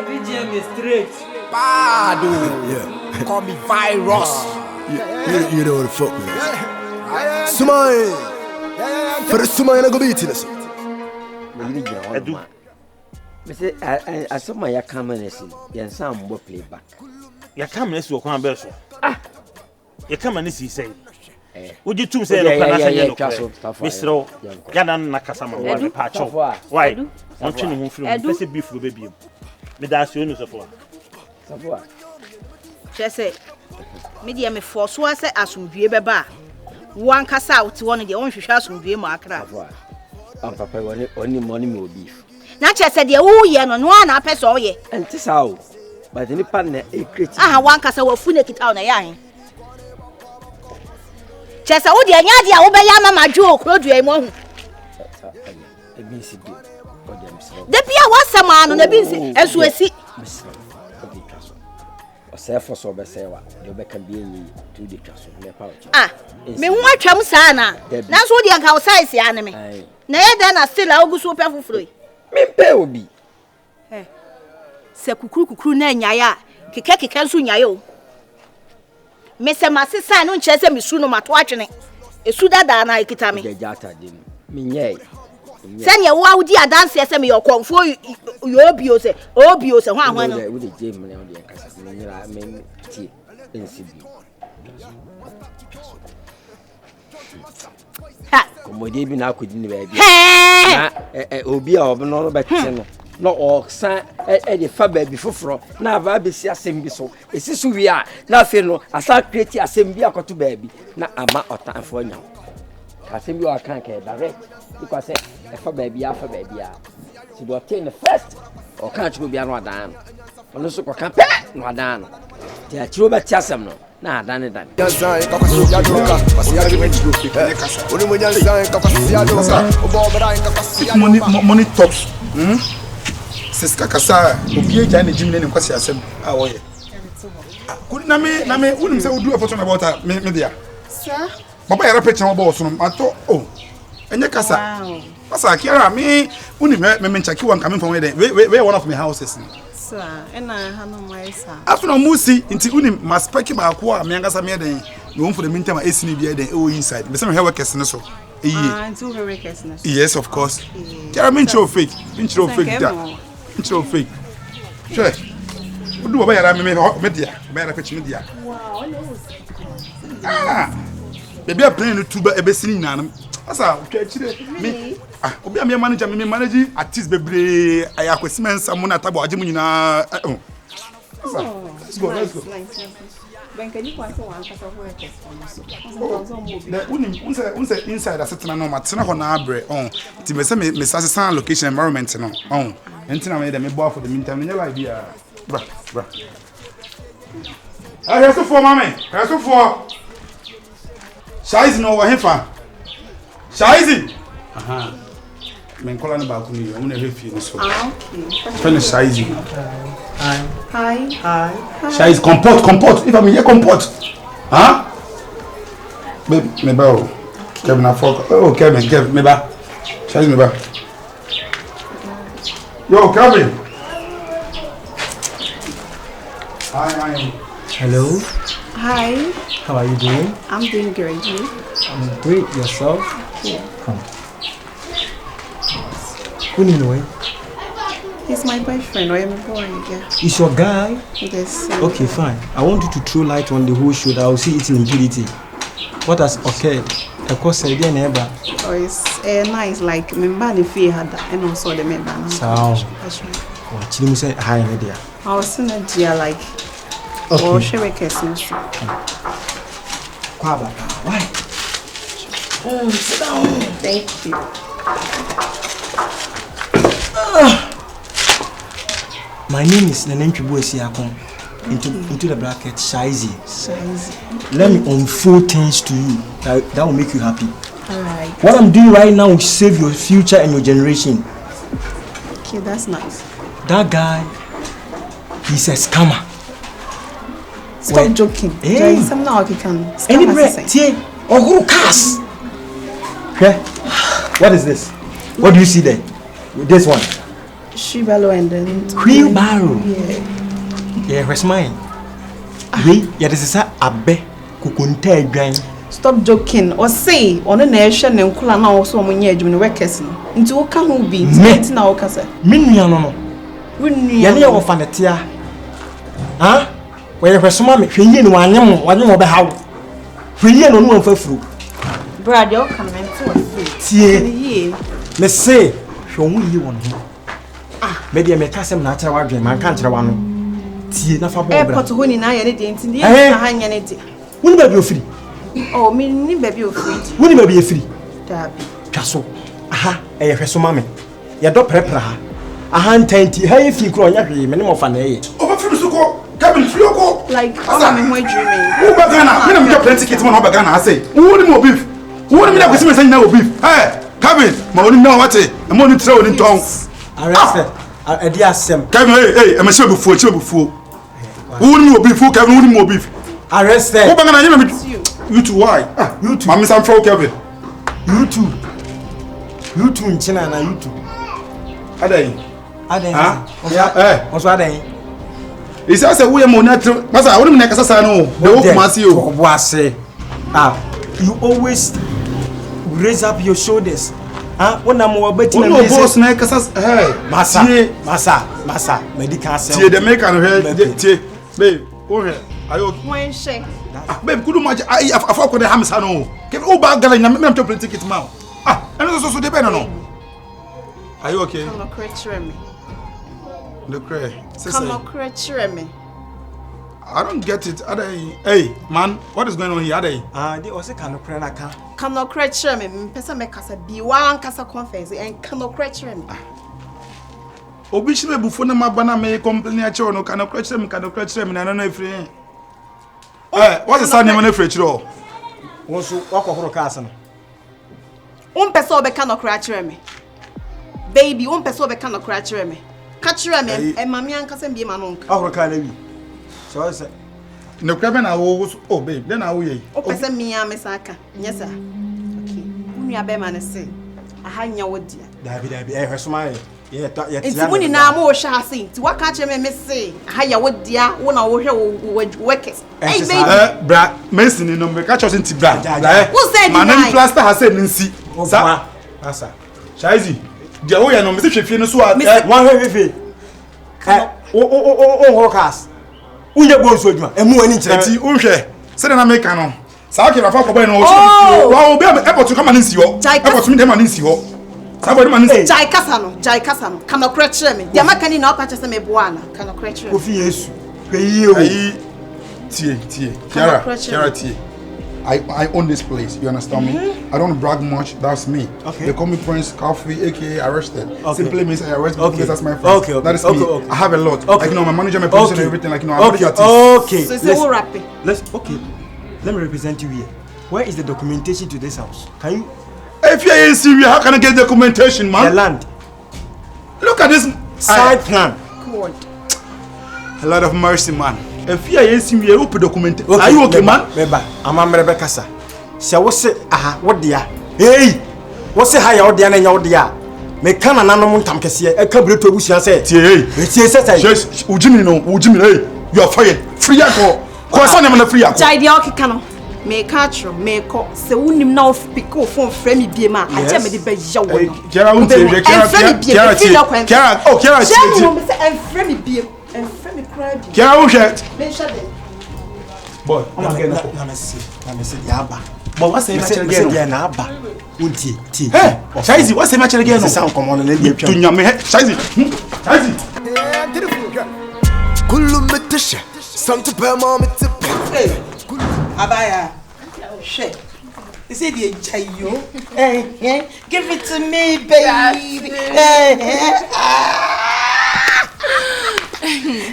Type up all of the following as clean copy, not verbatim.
VGM is straight. Bad. Yeah. Call me virus. You know what the fuck, man. Sumai. For the Sumai, I go beat this. I saw my camera. Yes, some will play back. Your camera is your conversion. Your camera is say. Would you two say Mr. Ganan Nakasama was a patch of why? Want you to from the beef will be. That's your news of one. Just say, medium for so I say, as we be baba. One cast out one of the own shots will be my craft. Papa, only money will be. Not just said, oh, yeah, no one up as all ye. And this how, but any partner, a critic. Ah, one cast will fool it out a young. Just a woody and yadia over Yama Joe, Claudia Mon. The Pia was some man on the busy as we see. Or for so besewa, you can be to the castle. Ah, me watch him, Sana. That's what the outside the enemy. Nay, then I still August super for free. Me pay will be. Sekuku Naya, Kikaki Kansunayo. Mr. Massy San on Chester Missuno watching it. A Suda Dana Kitami. Minye. Send your wow dear dance yes me your con for you obios and one with the Jim on the Cassandra tea in Sydney. Come with even now couldn't be Obi or no better. No or San Eddie Faber before now Baby see assembly so. It's this we are nothing. I start creating assembly to baby. Now I'm out time for now. Assembly I can't get direct because if a baby, she will obtain the first or can't you be a Radan? On the super camp, Radan. They are true, but Chassam. Nah, done it. Money talks. Sister Cassa, okay, Johnny Jim and Quasiasem. How are you? Couldn't Name wouldn't say, do a photo about media. Sir, Papa, I repeat my boss. I thought, oh, and your Cassa. Passa, Kira, me, only me check you coming from where one of my houses. sir, and I have no my son. After no Musi, into Unim must pack him out, Mangasa Mede, no for the meantime, I see the O inside. But some hair workers, so. Yes, of course. There are intro fake. Intro fake. Intro fake. Sure. What do I media? Better pitch media. Wow. Ah, baby, I'm playing the tuba a basin. That's how me. Ah, Obi, I'm your manager. Me manage artist baby. I have questions. Someone at about Jimina. Let's go. Let's go. When can you pass one for workers? Unse inside a certain no matter how na abre on ti me say me sase location environment no on enti na me dey me boa for the meantime no idea bra ah here so for mama here so for size no wa hefa size aha me nkola na ba ku ni o na hefi no so Okay. finish size Hi. size comport if I'm here comport huh me ba Kevin afọ oh Kevin me ba size me ba yo Kevin hi Hello. Hi. How are you doing? I'm doing great. You? I'm great. Yourself? Yeah. Come. Who do you know? He's my boyfriend. Or am I boy? Yeah. Is your guy? Yes. Okay, fine. I want you to throw light on the whole show that I will see it in impunity. What has occurred? Of course, I didn't ever. Oh, it's nice. Like member the fee had that, and also the member. Sound. That's right. Oh, Chile say hi, media. I was in a dear like. Okay. Or she workers. Kwaba. Why? Sit down. Thank you. My name is Nenenchibu Esiakon. Into the bracket, Shaizi. Let me unfold things to you that will make you happy. Alright. What I'm doing right now will save your future and your generation. Okay, that's nice. That guy, he's a scammer. Stop joking. Hey. There is something now you can scam Any us bread, say. or who cast? Okay. What is this? What do you see there? This one. Shibalo and then wheelbarrow. Yeah, where's mine? We, yeah, this is a abe kukunta edwan. Stop joking or say on a nation and kula na also when you're doing workers. Into what can be na okasa. Minya no. Ya ne wo fanetia. Ha? Where where's mommy? Hwe no wanyem obe hawo. Hwe no no amfafuru. Brad, you come into tie. Me say, hwe wo yi won ho. Me dia me kasem na akere wadwen man kan kire wano. Tie na fa bo bra. Airport ho ni na ye ne de nti na hanya ne de. Woni ba bi ofiri. Oh, me ni ba bi ofiri. Woni ba bi ofiri. Dabi. Twaso. Aha, hwe so mame. Ye do prepra ha. Aha ntanti, ha ye fi kro onya hwe me ne mo fa na ye. Obafiri so ko, cabin free ko. Like, asa me ho dreaming. Who ba Ghana? Me na me get plenty tickets man over Ghana I say. Who ni mo beef? Who ni me na kwesi me say na wo beef? Hey, cabin, ma woni na wate. E mo ni tire woni ton. Arrested. I dear Sam. Cabin, hey, I'm a shame before, Who ni mo beef? Who cabin who ni mo beef? Arrested. Who ba Ghana you two why? You two. Mama Sam for Kevin. You two. You two in China na you two. Adai. Ah? Yeah. Also adai. He says we are monitor. Masa, I wouldn't make us say no. The whole commerce you. You always raise up your shoulders. When I'm more betting on the boss, hey, Massa, medical say. The American here, babe. Okay, are you? When she. Babe, could you imagine? I forgot the Hamsano. Give all back, girl, and I'm to print tickets now. And also depend on. Are you okay? Come on, creature me. The cray. Come on, creature me. I don't get it. Hey, man, what is going on here? They also cannot pray. Cannot creature me. Person make us be one casa conference and cannot creature me. Obishme before my banana may complain at you. No cannot creature me. I don't know if you. What's the son name on the fridge? Wants to walk over castle. Person be cannot creature me. Baby, person be cannot creature me. Catch me and mammy and cousin be my uncle. Oh, can so I said, no crab and I was, oh, babe, then I will. Oh, person me, I'm a saka. Yes, sir. Okay. When you are better, say, I hang your wood, dear. David, I heard smile. Yeah, it's money now more shall see. To what catch me, miss say, hire wood, dear, when I will hear workers. Hey, baby, Brad, Mason, in number catch us into Brad. Who said my name plaster has said, Nancy? Sir, Shazi. The way I know, Mr. Fino, so I one heavy. Oh, cast. We are both with you, and more in Chetty, Ushe. Said an American. Saki, I found a no. Well, be able to come and see you. I was with them and see you. Somebody man say, Jai Casano, cannot creature me. The American now catches me buana, cannot creature me. Yes, you. Tiara, I own this place, you understand me? I don't brag much, that's me. Okay. They call me Prince Coffee, aka Arrested. Okay. Simply means I arrest Okay. because that's my friend. Okay. That is me. Okay. I have a lot. Okay. Like, you know, my manager, my producer, and everything. Like, you know, I'm Okay. artist. Okay. So it's all rapping. Okay. Let me represent you here. Where is the documentation to this house? Can you? If you're in Syria, how can I get documentation, man? The land. Look at this Side plan. God. A lot of mercy, man. If you're in Syria, open documentation. Are you okay, man? Remember, I'm Rebecca. So what's it? What dear? Hey, what's it? How you dear and your dear? Me can an animal tam kesi. I can't believe to say. Hey, yes, Ujimmy, hey, you are fired. Free ako. Kwasa na mana free ako. Jai dia okay kano. Me catch you, me ko. Se unim na pick up phone frame me be ma. Aja me de be yawo no. Kera unte, Kera. Oh, Kera. Jai me say en frame me be. En frame me cry be. Kera unche. Me shade. Boy, na me see yaba. But what's the match again? Na aba. Unti. Hey, Shaizi, what's the match again? Sound come on and let to nyame. Shaizi. Shaizi. Kulum metisha. Some to pay mom to pay. Abaya. Shit. Is it the chayo? Give it to me, baby.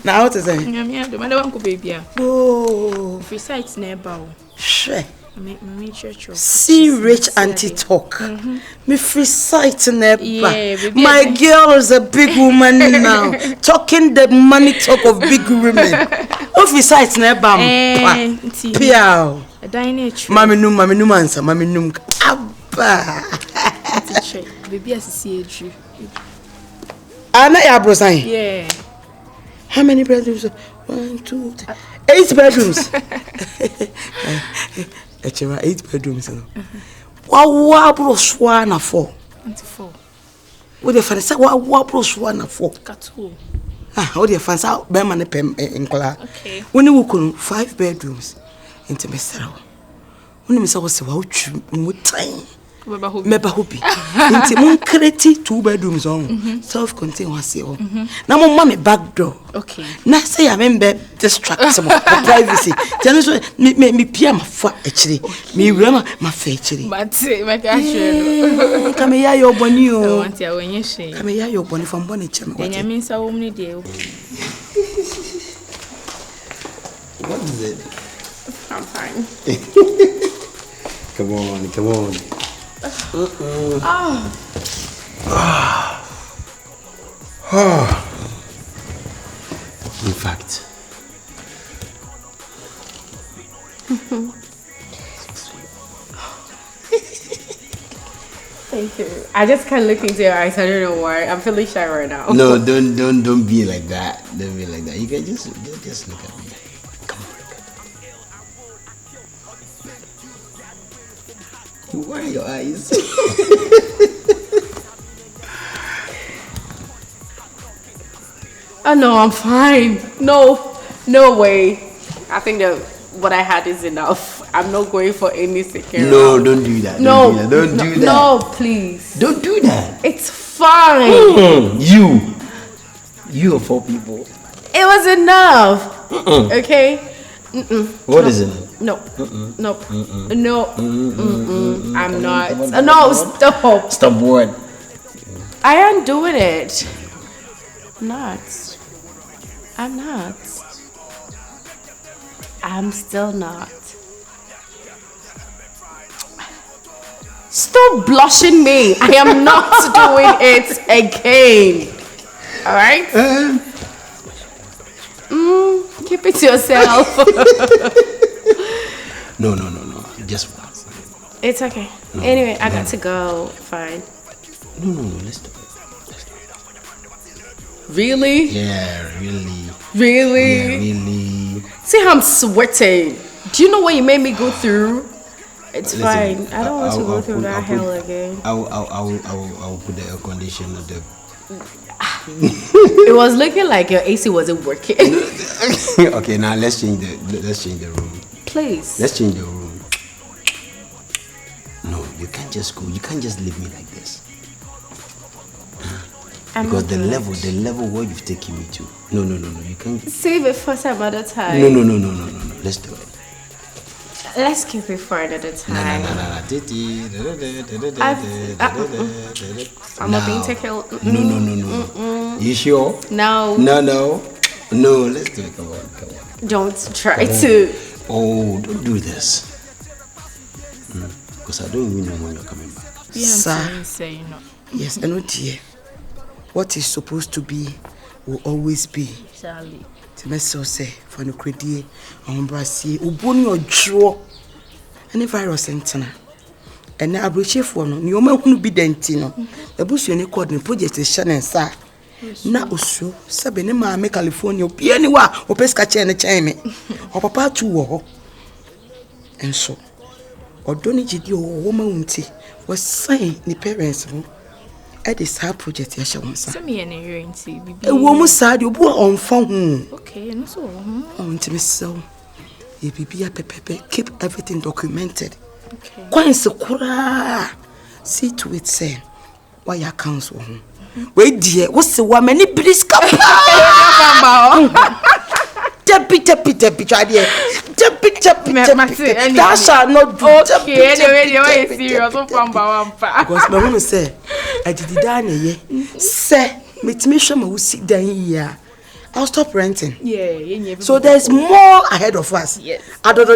Now what is it? The mother won't baby. Oh, free sites nearby. Shit. See rich auntie talk. Me free sight never. My girl is a big woman now. Talking the money talk of big women. Oh, free sight never. Piao. Mami num answer. Mami num. Abba. Baby, I see you. Anna Abrosan. Yeah. How many bedrooms? 1, 2, 3. 8 bedrooms. 8 bedrooms. What bros 1 or 4? 24. What the fancy? What bros 1 or 4? Katu. What the fancy? Beman in Kola. Okay. When you walk 5 bedrooms into Mr. When you was about time. Meba hobi. Inti mon create 2 bedrooms on. Self-contained was here. Now mon mommy back door. Okay. Now say I remember distract my privacy. Tell so me pia my fa actually. Me rema my fa actually. But my gosh. Come here your boni o. I want ya when you say. Come here your boni from boni chem. Then mean so many day. What is it? I'm fine. Come on. In fact, Thank you. I just can't look into your eyes. I don't know why. I'm feeling shy right now. no, don't be like that. Don't be like that. You can just look at me. Come on. Why are your eyes? Oh no, I'm fine. No way. I think that what I had is enough. I'm not going for any second. No, don't do that. No, don't do that. No, please. Don't do that. It's fine. You of all people. It was enough. Okay. What is it? No. No. I'm not. No, stop. Stop what? I am doing it. I'm not. I'm still not. Stop blushing me. I am not doing it again. All right? Keep it to yourself. No. Just once. It's okay. No, anyway, I got to go. Fine. No. Let's do it. Really? Yeah, really. Really? Yeah, really. See how I'm sweating. Do you know what you made me go through? It's fine. I don't want to go through that hell again. I will put the air conditioner on the. It was looking like your AC wasn't working. Okay, now let's change the room. Please. Let's change the room. No, you can't just go. You can't just leave me like this. Because the level where you've taken me to. No, you can't. Save it for some other time. No. Let's do it. Let's keep it for another time. I'm not being taken. No. You sure? No. Let's do it. Come on. Don't try to. Oh, don't do this. Because I don't even know when you're coming back. Sir. Say no. Yes, I know, dear. What is supposed to be will always be. Charlie. Timeso say for no credit on Brassi, Ubuni or draw any virus entena. And now abroche for no, you may be dentino. The bush you called in project is Shannon, sir. Now, so, Sabinema, make California, be anywhere, or pescache and a chime, or papa too. And so, or don't you woman was saying the parents. At this hard project, I shall answer. Send me an earring, a woman said you were on phone. Okay, and so on to me so. You be a pepe, keep everything documented. Okay. Quite so cura. See to it, say, why your counsel. Wait, dear, what's the woman? It please come. Debbie, try dear. Debbie, that shall not do. Okay, anyway, serious. Because my woman say, I did the dining, say, meet me, show me who sit down here. I'll stop renting. Yeah. So there's more ahead of us. Yes. I don't know,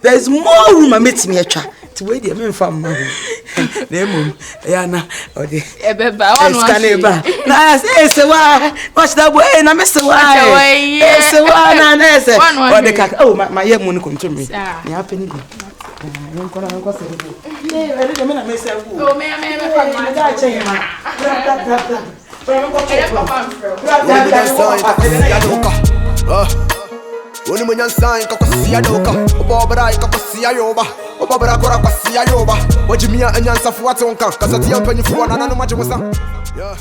there's more room. I meet me a chat. To wait the men from my home. Yana, or the Scaneba. Now, say, why? Watch that way, and I miss the why. Yes, one, and or the cat. Oh, my young one come to me. You happen to I'm going to go to the Oni mwenye sign kakosia doka Obobra kakosia yoba Obobra kora kakosia yoba Wajimia enyansa fuwatonka Kasati ya mpenyi fuwa na nanu majimusa Yeah